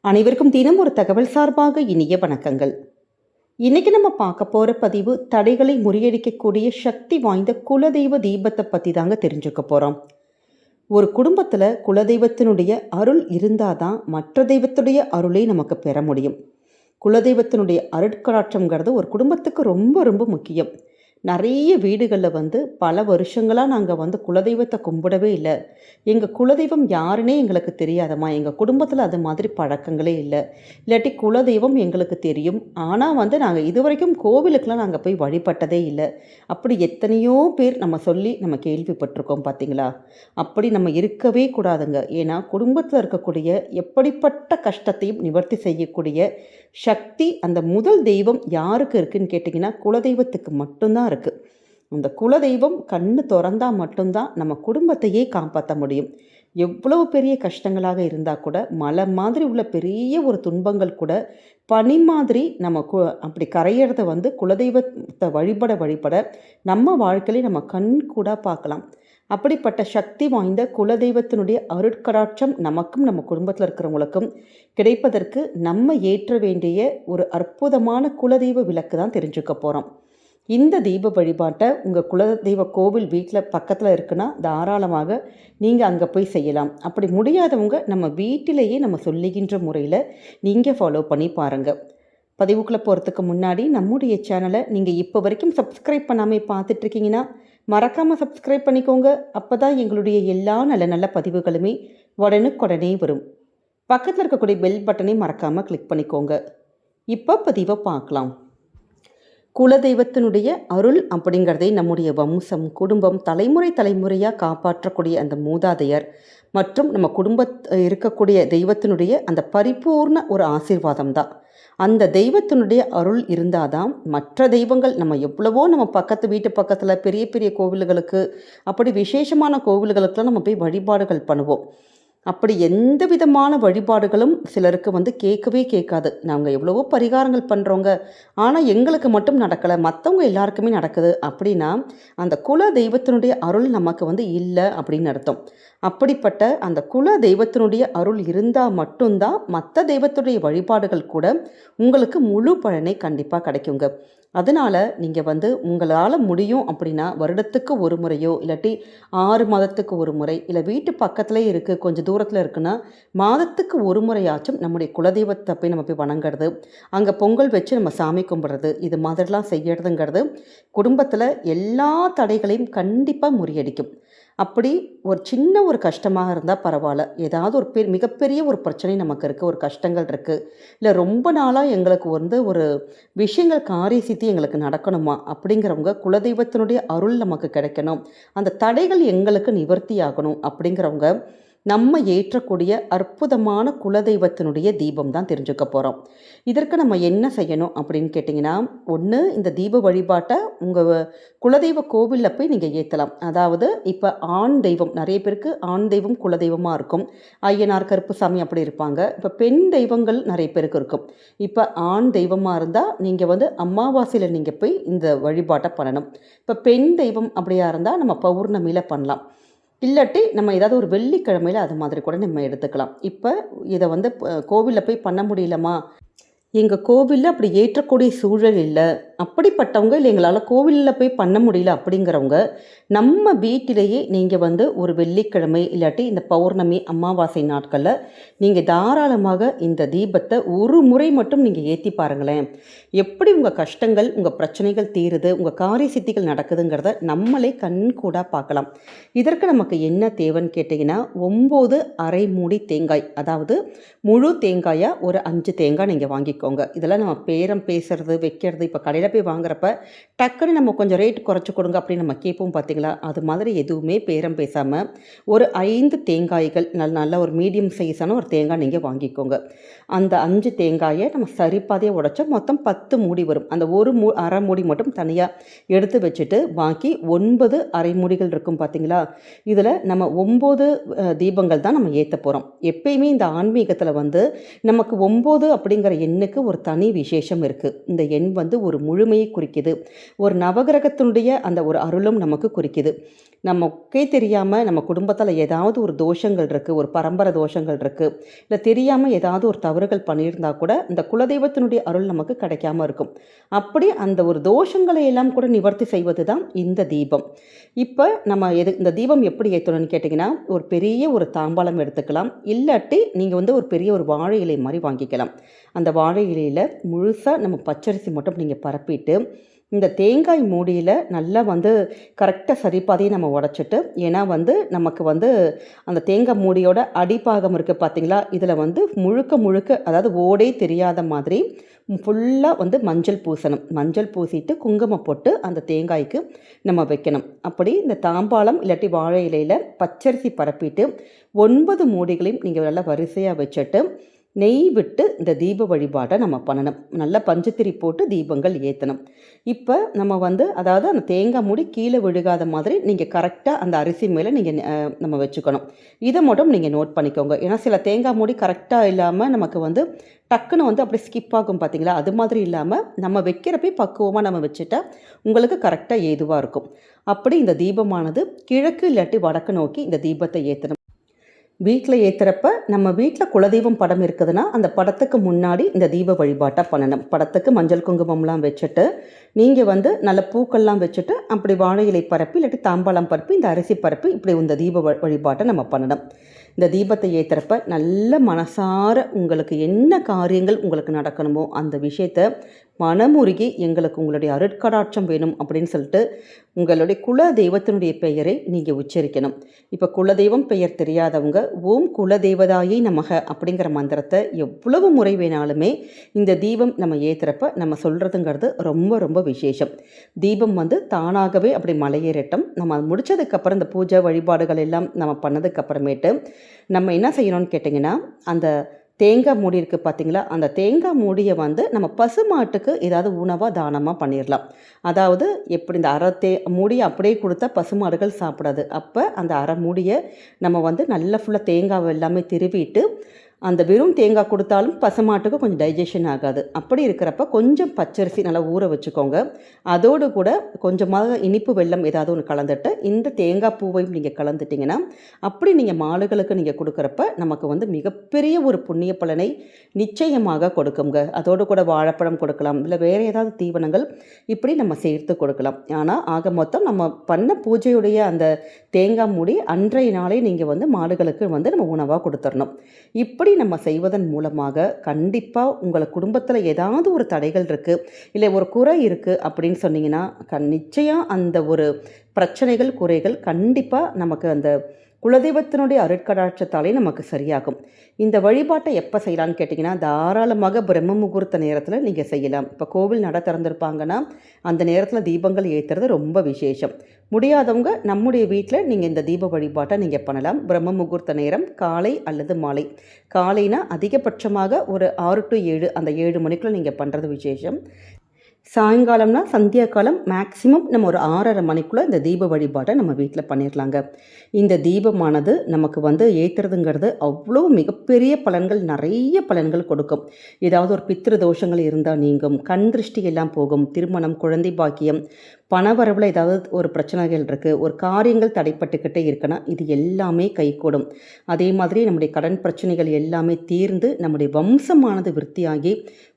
அனைவருக்கும் தினம் ஒரு தகவல் சார்பாக இனிய வணக்கங்கள். இன்னைக்கு நம்ம பார்க்க போற பதிவு தடைகளை முறியடிக்கக்கூடிய சக்தி வாய்ந்த குலதெய்வ தீபத்தை பத்தி தாங்க தெரிஞ்சுக்க போறோம். ஒரு குடும்பத்துல குலதெய்வத்தினுடைய அருள் இருந்தாதான் மற்ற தெய்வத்துடைய அருளை நமக்கு பெற முடியும். குலதெய்வத்தினுடைய அருட்கடாட்சம்ங்கிறது ஒரு குடும்பத்துக்கு ரொம்ப ரொம்ப முக்கியம். நிறைய வீடுகளில் பல வருஷங்களாக நாங்கள் குலதெய்வத்தை கும்பிடவே இல்லை. எங்கள் குலதெய்வம் யாருன்னே எங்களுக்கு தெரியாதம்மா, எங்கள் குடும்பத்தில் அது மாதிரி பழக்கங்களே இல்லை. இல்லாட்டி குலதெய்வம் எங்களுக்கு தெரியும், ஆனால் நாங்கள் இதுவரைக்கும் கோவிலுக்கெலாம் நாங்கள் போய் வழிபட்டதே இல்லை. அப்படி எத்தனையோ பேர் நம்ம சொல்லி நம்ம கேள்விப்பட்டிருக்கோம் பார்த்தீங்களா. அப்படி நம்ம இருக்கவே கூடாதுங்க. ஏன்னா குடும்பத்தில் இருக்கக்கூடிய எப்படிப்பட்ட கஷ்டத்தையும் நிவர்த்தி செய்யக்கூடிய சக்தி அந்த முதல் தெய்வம் யாருக்கு இருக்குதுன்னு கேட்டிங்கன்னா குலதெய்வத்துக்கு மட்டும்தான் இருக்குது. அந்த குலதெய்வம் கண்ணு திறந்தால் மட்டும்தான் நம்ம குடும்பத்தையே காப்பாற்ற முடியும். எவ்வளவு பெரிய கஷ்டங்களாக இருந்தால் கூட, மலை மாதிரி உள்ள பெரிய ஒரு துன்பங்கள் கூட பனி மாதிரி நம்ம அப்படி கரையிறத குலதெய்வத்தை வழிபட வழிபட நம்ம வாழ்க்கையில நம்ம கண் கூட பார்க்கலாம். அப்படிப்பட்ட சக்தி வாய்ந்த குலதெய்வத்தினுடைய அருட்கடாட்சம் நமக்கும் நம்ம குடும்பத்தில் இருக்கிறவங்களுக்கும் கிடைப்பதற்கு நம்ம ஏற்ற வேண்டிய ஒரு அற்புதமான குலதெய்வ விளக்கு தான் தெரிஞ்சுக்க போகிறோம். இந்த தீப வழிபாட்டை உங்கள் குலதெய்வ கோவில் வீட்டில் பக்கத்தில் இருக்குன்னா தாராளமாக நீங்கள் அங்கே போய் செய்யலாம். அப்படி முடியாதவங்க நம்ம வீட்டிலேயே நம்ம சொல்லுகின்ற முறையில் நீங்கள் ஃபாலோ பண்ணி பாருங்கள். பதிவுக்குள்ளே போகிறதுக்கு முன்னாடி நம்முடைய சேனலை நீங்கள் இப்போ வரைக்கும் சப்ஸ்கிரைப் பண்ணாமல் பார்த்துட்ருக்கீங்கன்னா மறக்காமல் சப்ஸ்கிரைப் பண்ணிக்கோங்க. அப்போ தான் எங்களுடைய எல்லா நல்ல நல்ல பதிவுகளுமே உடனுக்குடனே வரும். பக்கத்தில் இருக்கக்கூடிய பெல் பட்டனை மறக்காமல் கிளிக் பண்ணிக்கோங்க. இப்போ பதிவை பார்க்கலாம். குலதெய்வத்தினுடைய அருள் அப்படிங்கிறதே நம்முடைய வம்சம், குடும்பம், தலைமுறை தலைமுறையாக காப்பாற்றக்கூடிய அந்த மூதாதையர் மற்றும் நம்ம இருக்கக்கூடிய தெய்வத்தினுடைய அந்த பரிபூர்ண ஒரு ஆசீர்வாதம் தான். அந்த தெய்வத்தினுடைய அருள் இருந்தாதான் மற்ற தெய்வங்கள் நம்ம எவ்வளவோ நம்ம வீட்டு பக்கத்தில் பெரிய பெரிய கோவில்களுக்கு அப்படி விசேஷமான கோவில்களுக்கெல்லாம் நம்ம போய் வழிபாடுகள் பண்ணுவோம். அப்படி எந்த விதமான வழிபாடுகளும் சிலருக்கு கேட்கவே கேட்காது. நாங்கள் எவ்வளவோ பரிகாரங்கள் பண்ணுறோங்க, ஆனால் எங்களுக்கு மட்டும் நடக்கலை, மற்றவங்க எல்லாருக்குமே நடக்குது அப்படின்னா அந்த குல தெய்வத்தினுடைய அருள் நமக்கு இல்லை அப்படின்னு அர்த்தம். அப்படிப்பட்ட அந்த குல தெய்வத்தினுடைய அருள் இருந்தால் மட்டும்தான் மற்ற தெய்வத்துடைய வழிபாடுகள் கூட உங்களுக்கு முழு பலனை கண்டிப்பாக கிடைக்குங்க. அதனால் நீங்கள் உங்களால் முடியும் அப்படின்னா வருடத்துக்கு ஒரு முறையோ இல்லாட்டி 6 மாதத்துக்கு ஒரு முறை, இல்லை வீட்டு பக்கத்துலேயே இருக்குது கொஞ்சம் தூரத்தில் இருக்குன்னா மாதத்துக்கு ஒரு முறையாச்சும் நம்முடைய குலதெய்வத்தை போய் நம்ம போய் வணங்குறது, அங்கே பொங்கல் வச்சு நம்ம சாமி கும்பிட்றது, இது மாதிரிலாம் செய்யறதுங்கிறது குடும்பத்தில் எல்லா தடைகளையும் கண்டிப்பாக முறியடிக்கும். அப்படி ஒரு சின்ன ஒரு கஷ்டமாக இருந்தால் பரவாயில்ல, ஏதாவது ஒரு மிகப்பெரிய ஒரு பிரச்சனை நமக்கு இருக்குது, ஒரு கஷ்டங்கள் இருக்குது, இல்லை ரொம்ப நாளாக எங்களுக்கு ஒரு விஷயங்கள் காரிய சித்தி எங்களுக்கு நடக்கணுமா அப்படிங்கிறவங்க, குலதெய்வத்தினுடைய அருள் நமக்கு கிடைக்கணும், அந்த தடைகள் எங்களுக்கு நிவர்த்தி ஆகணும் அப்படிங்கிறவங்க நம்ம ஏற்றக்கூடிய அற்புதமான குலதெய்வத்தினுடைய தீபம் தான் தெரிஞ்சுக்க போகிறோம். இதற்கு நம்ம என்ன செய்யணும் அப்படின்னு கேட்டிங்கன்னா, ஒன்று இந்த தீப வழிபாட்டை உங்கள் குலதெய்வ கோவிலில் போய் நீங்கள் ஏற்றலாம். அதாவது இப்போ ஆண் தெய்வம், நிறைய பேருக்கு ஆண் தெய்வம் குலதெய்வமாக இருக்கும், ஐயனார் கருப்புசாமி அப்படி இருப்பாங்க. இப்போ பெண் தெய்வங்கள் நிறைய பேருக்கு இருக்கும். இப்போ ஆண் தெய்வமாக இருந்தால் நீங்கள் அமாவாசையில் நீங்கள் போய் இந்த வழிபாட்டை பண்ணணும். இப்போ பெண் தெய்வம் அப்படியா இருந்தால் நம்ம பௌர்ணமியில் பண்ணலாம், இல்லாட்டி நம்ம ஏதாவது ஒரு வெள்ளிக்கிழமையில் அது மாதிரி கூட நம்ம எடுத்துக்கலாம். இப்போ இதை கோவிலில் போய் பண்ண முடியலமா, எங்கள் கோவிலில் அப்படி ஏற்றக்கூடிய சூழல் இல்லை அப்படிப்பட்டவங்க, இல்லை எங்களால் கோவிலில் போய் பண்ண முடியல அப்படிங்கிறவங்க நம்ம வீட்டிலேயே நீங்கள் ஒரு வெள்ளிக்கிழமை இல்லாட்டி இந்த பௌர்ணமி அமாவாசை நாட்களில் நீங்கள் தாராளமாக இந்த தீபத்தை ஒரு முறை மட்டும் நீங்கள் ஏற்றி பாருங்களேன். எப்படி உங்கள் கஷ்டங்கள் உங்கள் பிரச்சனைகள் தீருது, உங்கள் காரிய சித்திகள் நடக்குதுங்கிறத நம்மளே கண் கூட பார்க்கலாம். இதற்கு நமக்கு என்ன தேவைன்னு கேட்டிங்கன்னா 9 அரை மூடி தேங்காய், அதாவது முழு தேங்காயாக ஒரு 5 தேங்காய் நீங்கள் வாங்கிக்கோங்க. இதெல்லாம் நம்ம பேரம் பேசுறது வைக்கிறது, இப்போ கடையில் போய் வாங்குறப்ப டக்குன்னு நம்ம கொஞ்சம் ரேட் குறைச்சி கொடுங்க அப்படின்னு நம்ம கேட்போம் பார்த்தீங்களா, அது மாதிரி எதுவுமே பேரம் பேசாமல் ஒரு 5 தேங்காய்கள் நல்ல ஒரு மீடியம் சைஸான ஒரு தேங்காய் நீங்கள் வாங்கிக்கோங்க. அந்த 5 தேங்காயை நம்ம சரிப்பாதையாக உடைச்சா மொத்தம் 10 மூடி வரும். அந்த ஒரு அரை மூடி மட்டும் தனியாக எடுத்து வச்சுட்டு பாக்கி 9 அரை மூடிகள் இருக்கும் பார்த்தீங்களா, இதில் நம்ம 9 தீபங்கள் தான் நம்ம ஏற்ற போகிறோம். எப்பயுமே இந்த ஆன்மீகத்தில் நமக்கு 9 அப்படிங்கிற எண்ணுக்கு ஒரு தனி விசேஷம் இருக்குது. இந்த எண் ஒரு முழு முழுமையை குறிக்குது. ஒரு நவகிரகத்தினுடைய அந்த ஒரு அருளும் நமக்கு குறிக்குது. நமக்கே தெரியாமல் நம்ம குடும்பத்தில் ஏதாவது ஒரு தோஷங்கள் இருக்குது, ஒரு பரம்பரை தோஷங்கள் இருக்குது, இல்லை தெரியாமல் ஏதாவது ஒரு தவறுகள் பண்ணியிருந்தா கூட இந்த குலதெய்வத்தினுடைய அருள் நமக்கு கிடைக்காம இருக்கும். அப்படி அந்த ஒரு தோஷங்களை எல்லாம் கூட நிவர்த்தி செய்வது தான் இந்த தீபம். இப்போ நம்ம இந்த தீபம் எப்படி ஏற்றணும்னு கேட்டிங்கன்னா, ஒரு பெரிய ஒரு தாம்பாளம் எடுத்துக்கலாம், இல்லாட்டி நீங்கள் வந்து ஒரு பெரிய ஒரு வாழை இலை மாதிரி வாங்கிக்கலாம். அந்த வாழை இலையில் முழுசாக நம்ம பச்சரிசி மட்டும் நீங்கள் பரப்பிட்டு இந்த தேங்காய் மூடியில் நல்லா வந்து கரெக்டாக சரிபாதையை நம்ம உடச்சிட்டு, ஏன்னா வந்து நமக்கு வந்து அந்த தேங்காய் மூடியோட அடிப்பாகம் இருக்குது பார்த்தீங்களா, இதில் வந்து முழுக்க முழுக்க அதாவது ஓடே தெரியாத மாதிரி ஃபுல்லாக வந்து மஞ்சள் பூசணும். மஞ்சள் பூசிட்டு குங்குமம் போட்டு அந்த தேங்காய்க்கு நம்ம வைக்கணும். அப்படி இந்த தாம்பாளம் இல்லாட்டி வாழை இலையில் பச்சரிசி பரப்பிட்டு 9 மூடிகளையும் நீங்கள் நல்லா வரிசையாக வச்சுட்டு நெய் விட்டு இந்த தீப வழிபாட்டை நம்ம பண்ணணும். நல்லா பஞ்சத்திரி போட்டு தீபங்கள் ஏற்றணும். இப்போ நம்ம வந்து அதாவது அந்த தேங்காய் மூடி கீழே விழுகாத மாதிரி நீங்கள் கரெக்டாக அந்த அரிசி மேலே நீங்கள் நம்ம வச்சுக்கணும். இதை மட்டும் நீங்கள் நோட் பண்ணிக்கோங்க. ஏன்னா சில தேங்காய் மூடி கரெக்டாக இல்லாமல் நமக்கு வந்து டக்குன்னு வந்து அப்படி ஸ்கிப் ஆகும் பார்த்தீங்களா, அது மாதிரி இல்லாமல் நம்ம வைக்கிறப்பே பக்குவமாக நம்ம வச்சுட்டா உங்களுக்கு கரெக்டாக ஏதுவாக இருக்கும். அப்படி இந்த தீபமானது கிழக்கு இல்லாட்டி வடக்கு நோக்கி இந்த தீபத்தை ஏற்றணும். வீட்டில் ஏற்றுறப்ப நம்ம வீட்டில் குலதெய்வம் படம் இருக்குதுன்னா அந்த படத்துக்கு முன்னாடி இந்த தீப வழிபாட்டை பண்ணணும். படத்துக்கு மஞ்சள் குங்குமம்லாம் வச்சுட்டு நீங்கள் வந்து நல்ல பூக்கள்லாம் வச்சுட்டு அப்படி வாழை இலை பரப்பி இல்லாட்டி தாம்பாளம் பரப்பி இந்த அரிசி பரப்பி இப்படி இந்த தீப வழிபாட்டை நம்ம பண்ணணும். இந்த தீபத்தை ஏற்றுறப்ப நல்ல மனசார உங்களுக்கு என்ன காரியங்கள் உங்களுக்கு நடக்கணுமோ அந்த விஷயத்தை மனமுருகி எங்களுக்கு உங்களுடைய அருட்கடாட்சம் வேணும் அப்படின்னு சொல்லிட்டு உங்களுடைய குல தெய்வத்தினுடைய பெயரை நீங்கள் உச்சரிக்கணும். இப்போ குலதெய்வம் பெயர் தெரியாதவங்க ஓம் குலதெய்வதாயை நமக அப்படிங்கிற மந்திரத்தை எவ்வளவு முறை வேணாலுமே இந்த தீபம் நம்ம ஏற்றுறப்ப நம்ம சொல்கிறதுங்கிறது ரொம்ப ரொம்ப விசேஷம். தீபம் வந்து தானாகவே அப்படி மலையேறட்டும். நம்ம முடித்ததுக்கப்புறம் இந்த பூஜை வழிபாடுகள் எல்லாம் நம்ம பண்ணதுக்கப்புறமேட்டு நம்ம என்ன செய்யணும்னு கேட்டிங்கன்னா, அந்த தேங்காய் மூடி இருக்குது பார்த்தீங்களா, அந்த தேங்காய் மூடியை வந்து நம்ம பசுமாட்டுக்கு ஏதாவது உணவாக தானமாக பண்ணிடலாம். அதாவது எப்படி இந்த அரை மூடியை அப்படியே கொடுத்தா பசுமாடுகள் சாப்பிடாது. அப்போ அந்த அரை மூடியை நம்ம வந்து நல்லா ஃபுல்லாக தேங்காவை எல்லாமே திருவிட்டு அந்த வெறும் தேங்காய் கொடுத்தாலும் பசுமாட்டுக்கு கொஞ்சம் டைஜஷன் ஆகாது. அப்படி இருக்கிறப்ப கொஞ்சம் பச்சரிசி நல்லா ஊற வச்சுக்கோங்க. அதோடு கூட கொஞ்சமாக இனிப்பு வெல்லம் ஏதாவது ஒன்று கலந்துட்டு இந்த தேங்காய் பூவையும் நீங்கள் கலந்துட்டிங்கன்னா அப்படி நீங்கள் மாடுகளுக்கு நீங்கள் கொடுக்குறப்ப நமக்கு வந்து மிகப்பெரிய ஒரு புண்ணிய பலனை நிச்சயமாக கொடுக்குங்க. அதோடு கூட வாழைப்பழம் கொடுக்கலாம், இல்லை வேறு ஏதாவது தீவனங்கள் இப்படி நம்ம சேர்த்து கொடுக்கலாம். ஆனால் ஆக மொத்தம் நம்ம பண்ண பூஜையுடைய அந்த தேங்காய் மூடி அன்றைய நாளே நீங்கள் வந்து மாடுகளுக்கு வந்து நம்ம உணவாக கொடுத்துடணும். இப்படி நம்ம செய்வதன் மூலமாக கண்டிப்பாக உங்கள் குடும்பத்தில் ஏதாவது ஒரு தடைகள் இருக்குது, இல்லை ஒரு குறை இருக்குது அப்படின்னு சொன்னீங்கன்னா நிச்சயம் அந்த ஒரு பிரச்சனைகள் குறைகள் கண்டிப்பாக நமக்கு அந்த குலதெய்வத்தினுடைய அருட்கடாட்சத்தாலே நமக்கு சரியாகும். இந்த வழிபாட்டை எப்போ செய்யலான்னு கேட்டிங்கன்னா, தாராளமாக பிரம்ம முகூர்த்த நேரத்தில் நீங்கள் செய்யலாம். இப்போ கோவில் நட திறந்துருப்பாங்கன்னா அந்த நேரத்தில் தீபங்கள் ஏற்றுறது ரொம்ப விசேஷம். முடியாதவங்க நம்முடைய வீட்டில் நீங்கள் இந்த தீப வழிபாட்டை நீங்கள் பண்ணலாம். பிரம்ம முகூர்த்த நேரம் காலை அல்லது மாலை. காலைனா அதிகபட்சமாக ஒரு 6 to 7 அந்த 7 மணிக்குள்ளே நீங்கள் பண்ணுறது விசேஷம். சாயங்காலம்னா சந்தியா காலம் மேக்ஸிமம் நம்ம ஒரு 6:30 மணிக்குள்ளே இந்த தீப வழிபாட்டை நம்ம வீட்டில் பண்ணிடலாங்க. இந்த தீபமானது நமக்கு வந்து ஏற்றுறதுங்கிறது அவ்வளோ மிகப்பெரிய பலன்கள், நிறைய பலன்கள் கொடுக்கும். ஏதாவது ஒரு பித்திரு தோஷங்கள் இருந்தால் நீங்கும், கண் திருஷ்டி எல்லாம் போகும், திருமணம், குழந்தை பாக்கியம், பணவரவில் ஏதாவது ஒரு பிரச்சனைகள் இருக்குது, ஒரு காரியங்கள் தடைப்பட்டுக்கிட்டே இருக்குன்னா இது எல்லாமே கைகூடும். அதே மாதிரி நம்முடைய கடன் பிரச்சனைகள் எல்லாமே தீர்ந்து நம்முடைய வம்சமானது விருத்தியாகி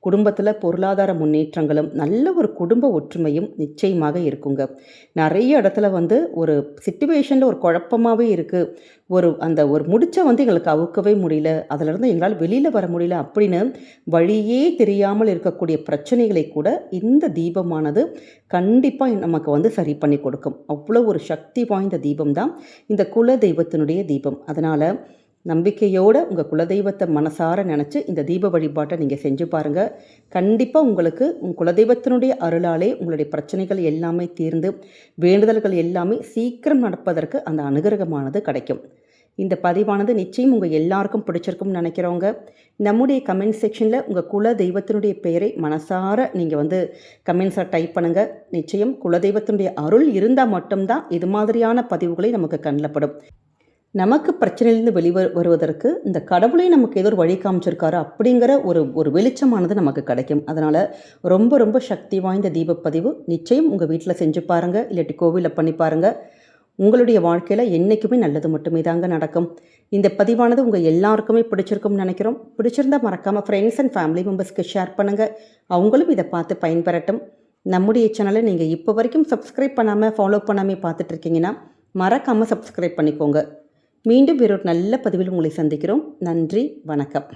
குடும்பத்தில் பொருளாதார முன்னேற்றங்களும் நல்ல ஒரு குடும்ப ஒற்றுமையும் நிச்சயமாக இருக்குங்க. நிறைய இடத்துல வந்து ஒரு சிச்சுவேஷனில் ஒரு குழப்பமாகவே இருக்குது, ஒரு முடிச்சை வந்து எங்களுக்கு அவுக்கவே முடியல, அதிலிருந்து எங்களால் வெளியில் வர முடியல அப்படின்னு வழியே தெரியாமல் இருக்கக்கூடிய பிரச்சனைகளை கூட இந்த தீபமானது கண்டிப்பாக நமக்கு வந்து சரி பண்ணி கொடுக்கும். அவ்வளோ ஒரு சக்தி வாய்ந்த தீபம் தான் இந்த குல தெய்வத்தினுடைய தீபம். அதனால் நம்பிக்கையோடு உங்கள் குலதெய்வத்தை மனசார நினச்சி இந்த தீப வழிபாட்டை நீங்கள் செஞ்சு பாருங்கள். கண்டிப்பாக உங்களுக்கு உங்கள் குலதெய்வத்தினுடைய அருளாலே உங்களுடைய பிரச்சனைகள் எல்லாமே தீர்ந்து வேண்டுதல்கள் எல்லாமே சீக்கிரம் நடப்பதற்கு அந்த அனுகிரகமானது கிடைக்கும். இந்த பதிவானது நிச்சயம் உங்கள் எல்லாருக்கும் பிடிச்சிருக்கும்னு நினைக்கிறவங்க நம்முடைய கமெண்ட் செக்ஷனில் உங்கள் குல தெய்வத்தினுடைய பெயரை மனசார நீங்கள் வந்து கமெண்ட்ஸாக டைப் பண்ணுங்கள். நிச்சயம் குலதெய்வத்தினுடைய அருள் இருந்தால் மட்டும்தான் இது மாதிரியான பதிவுகளை நமக்கு கண்ணில் படும். நமக்கு பிரச்சனையிலேருந்து வருவதற்கு இந்த கடவுளே நமக்கு ஏதோ ஒரு வழி காமிச்சிருக்காரு அப்படிங்கிற ஒரு வெளிச்சமானது நமக்கு கிடைக்கும். அதனால் ரொம்ப ரொம்ப சக்தி வாய்ந்த தீபப்பதிவு நிச்சயம் உங்கள் வீட்டில் செஞ்சு பாருங்கள், இல்லாட்டி கோவிலில் பண்ணி பாருங்கள். உங்களுடைய வாழ்க்கையில் என்றைக்குமே நல்லது மட்டுமே தாங்க நடக்கும். இந்த பதிவானது உங்கள் எல்லாருக்குமே பிடிச்சிருக்கும்னு நினைக்கிறோம். பிடிச்சிருந்தால் மறக்காமல் ஃப்ரெண்ட்ஸ் அண்ட் ஃபேமிலி மெம்பர்ஸ்க்கு ஷேர் பண்ணுங்கள். அவங்களும் இதை பார்த்து பயன்பெறட்டும். நம்முடைய சேனலை நீங்கள் இப்போ வரைக்கும் சப்ஸ்கிரைப் பண்ணாமல் ஃபாலோ பண்ணாமல் பார்த்துட்ருக்கீங்கன்னா மறக்காமல் சப்ஸ்கிரைப் பண்ணிக்கோங்க. மீண்டும் வேறொரு நல்ல பதிவில் உங்களை சந்திக்கிறோம். நன்றி, வணக்கம்.